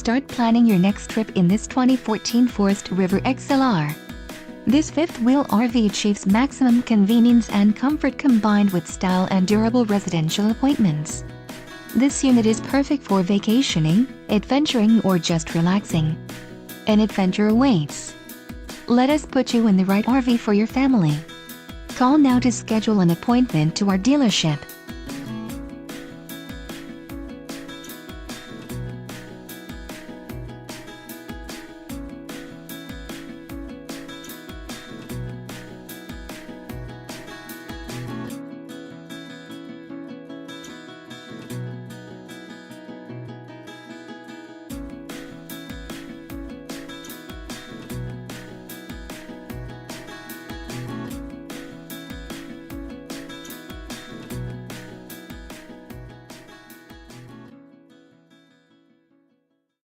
start planning your next trip in this 2014 Forest River XLR. This fifth-wheel RV achieves maximum convenience and comfort combined with style and durable residential appointments. This unit is perfect for vacationing, adventuring, or just relaxing. An adventure awaits. Let us put you in the right RV for your family. Call now to schedule an appointment to our dealership.